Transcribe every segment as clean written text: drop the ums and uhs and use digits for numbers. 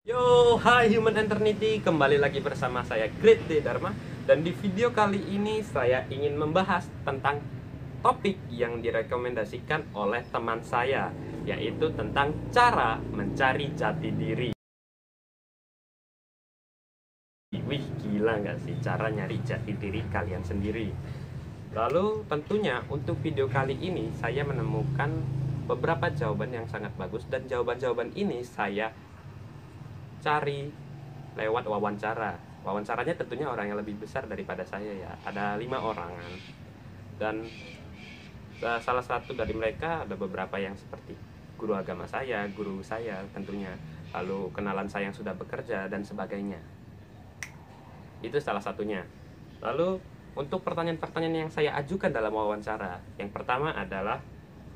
Yo, hai Human Eternity, kembali lagi bersama saya Great Day Dharma. Dan di video kali ini saya ingin membahas tentang topik yang direkomendasikan oleh teman saya, yaitu tentang cara mencari jati diri. Wih, gila nggak sih cara nyari jati diri kalian sendiri? Lalu tentunya untuk video kali ini saya menemukan beberapa jawaban yang sangat bagus. Dan jawaban-jawaban ini saya cari lewat wawancara. Wawancaranya tentunya orang yang lebih besar daripada saya ya. Ada 5 orangan. Dan salah satu dari mereka ada beberapa yang seperti guru agama saya, guru saya tentunya. Lalu kenalan saya yang sudah bekerja dan sebagainya. Itu salah satunya. Lalu untuk pertanyaan-pertanyaan yang saya ajukan dalam wawancara, yang pertama adalah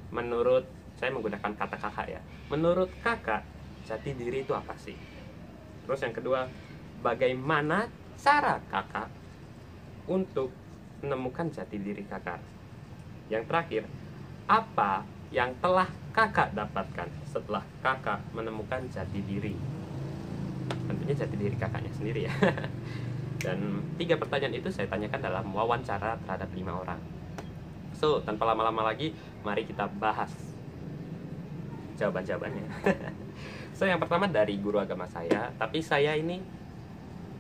menurut saya menggunakan kata kakak ya. Menurut kakak, jati diri itu apa sih? Terus yang kedua, bagaimana cara kakak untuk menemukan jati diri kakak? Yang terakhir, apa yang telah kakak dapatkan setelah kakak menemukan jati diri? Tentunya jati diri kakaknya sendiri ya. Dan 3 pertanyaan itu saya tanyakan dalam wawancara terhadap 5 orang. So, tanpa lama-lama lagi, mari kita bahas jawaban-jawabannya. So, yang pertama dari guru agama saya, tapi saya ini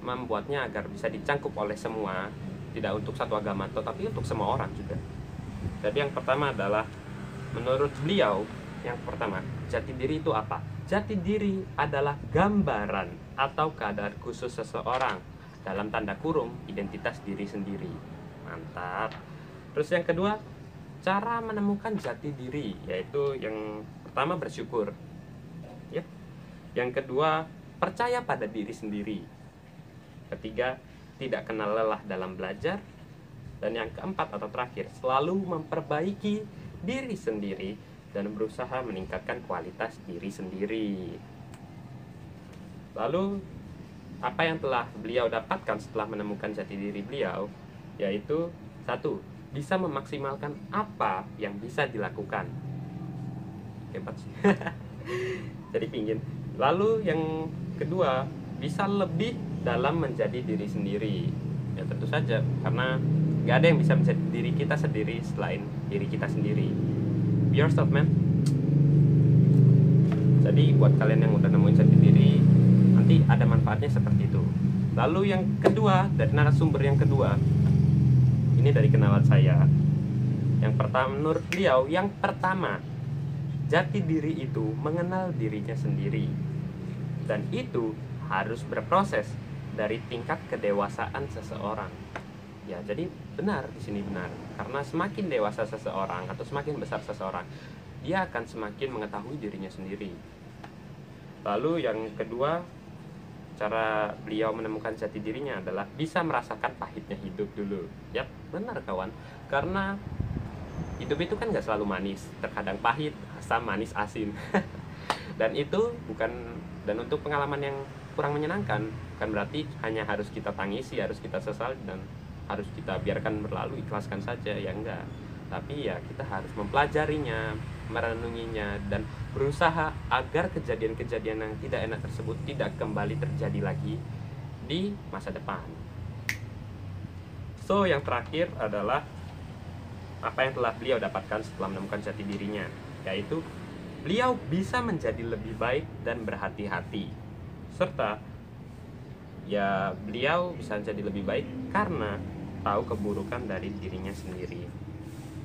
membuatnya agar bisa dicangkup oleh semua, tidak untuk satu agama, tetapi untuk semua orang juga. Jadi yang pertama adalah, menurut beliau, yang pertama, jati diri itu apa? Jati diri adalah gambaran atau keadaan khusus seseorang, dalam tanda kurung, identitas diri sendiri. Mantap. Terus yang kedua, cara menemukan jati diri, yaitu yang pertama bersyukur ya. Yang kedua, percaya pada diri sendiri. Ketiga, tidak kenal lelah dalam belajar. Dan yang keempat atau terakhir, selalu memperbaiki diri sendiri dan berusaha meningkatkan kualitas diri sendiri. Lalu, apa yang telah beliau dapatkan setelah menemukan jati diri beliau, yaitu 1. Bisa memaksimalkan apa yang bisa dilakukan. Hebat sih. Jadi pingin. Lalu yang kedua, bisa lebih dalam menjadi diri sendiri. Ya tentu saja, karena gak ada yang bisa menjadi diri kita sendiri selain diri kita sendiri. Be yourself, man. Jadi buat kalian yang udah nemuin jati diri, nanti ada manfaatnya seperti itu. Lalu yang kedua, dari narasumber yang kedua, ini dari kenalan saya. Yang pertama, menurut beliau, yang pertama, jati diri itu mengenal dirinya sendiri. Dan itu harus berproses dari tingkat kedewasaan seseorang. Ya, jadi benar di sini benar. Karena semakin dewasa seseorang atau semakin besar seseorang, dia akan semakin mengetahui dirinya sendiri. Lalu yang kedua, cara beliau menemukan jati dirinya adalah bisa merasakan pahitnya hidup dulu. Yap, benar kawan. Karena hidup itu kan gak selalu manis, terkadang pahit, asam, manis, asin. Dan itu bukan, dan untuk pengalaman yang kurang menyenangkan, bukan berarti hanya harus kita tangisi, harus kita sesal, dan harus kita biarkan berlalu, ikhlaskan saja, ya enggak. Tapi ya kita harus mempelajarinya, merenunginya, dan berusaha agar kejadian-kejadian yang tidak enak tersebut tidak kembali terjadi lagi di masa depan. So, yang terakhir adalah apa yang telah beliau dapatkan setelah menemukan jati dirinya, yaitu beliau bisa menjadi lebih baik dan berhati-hati, serta ya beliau bisa jadi lebih baik karena tahu keburukan dari dirinya sendiri.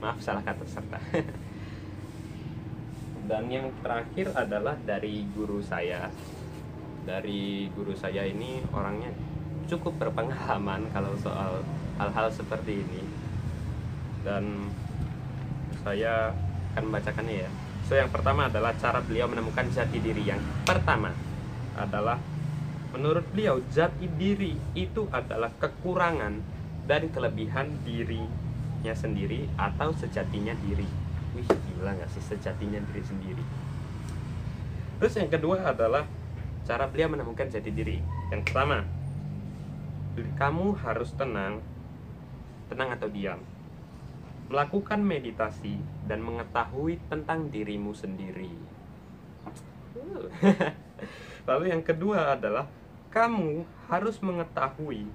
Maaf, salah kata serta. Dan yang terakhir adalah dari guru saya. Dari guru saya ini orangnya cukup berpengalaman kalau soal hal-hal seperti ini. Dan saya akan membacakannya ya. So, yang pertama adalah cara beliau menemukan jati diri. Yang pertama adalah, menurut beliau, jati diri itu adalah kekurangan dan kelebihan dirinya sendiri atau sejatinya diri. Wih, gila gak sih sejatinya diri sendiri. Terus yang kedua adalah cara beliau menemukan jati diri. Yang pertama, kamu harus tenang atau diam, melakukan meditasi dan mengetahui tentang dirimu sendiri. Lalu yang kedua adalah kamu harus mengetahui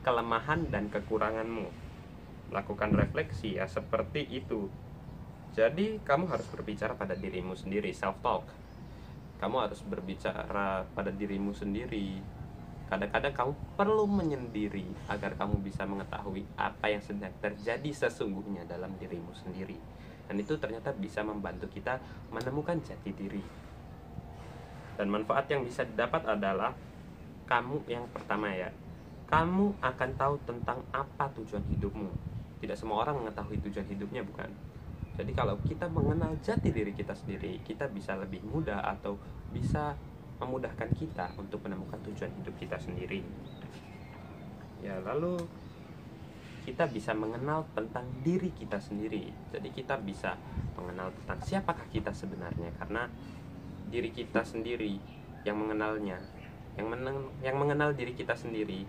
kelemahan dan kekuranganmu. Lakukan refleksi ya, seperti itu. Jadi kamu harus berbicara pada dirimu sendiri, self talk. Kamu harus berbicara pada dirimu sendiri. Kadang-kadang kamu perlu menyendiri agar kamu bisa mengetahui apa yang sedang terjadi sesungguhnya dalam dirimu sendiri. Dan itu ternyata bisa membantu kita menemukan jati diri. Dan manfaat yang bisa didapat adalah kamu yang pertama ya, kamu akan tahu tentang apa tujuan hidupmu. Tidak semua orang mengetahui tujuan hidupnya, bukan? Jadi kalau kita mengenal jati diri kita sendiri, kita bisa lebih mudah atau bisa memudahkan kita untuk menemukan tujuan hidup kita sendiri. Ya, lalu kita bisa mengenal tentang diri kita sendiri. Jadi kita bisa mengenal tentang siapakah kita sebenarnya, karena diri kita sendiri yang mengenalnya. Yang mengenal diri kita sendiri,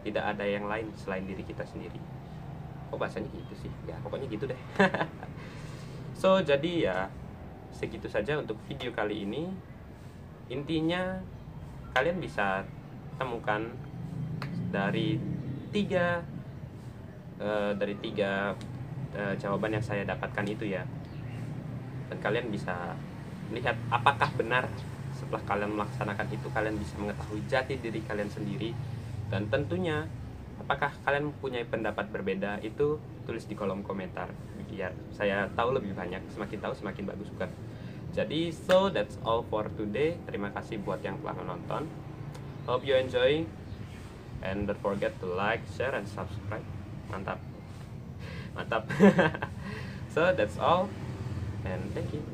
tidak ada yang lain selain diri kita sendiri. Kok bahasanya gitu sih? Ya pokoknya gitu deh. So jadi ya segitu saja untuk video kali ini. Intinya kalian bisa temukan dari tiga jawaban yang saya dapatkan itu ya, dan kalian bisa melihat apakah benar. Setelah kalian melaksanakan itu, kalian bisa mengetahui jati diri kalian sendiri. Dan tentunya apakah kalian mempunyai pendapat berbeda, itu tulis di kolom komentar biar saya tahu lebih banyak. Semakin tahu semakin bagus, bukan? Jadi so that's all for today. Terima kasih buat yang telah menonton. Hope you enjoy, and don't forget to like, share, and subscribe. Mantap. Mantap. So that's all, and thank you.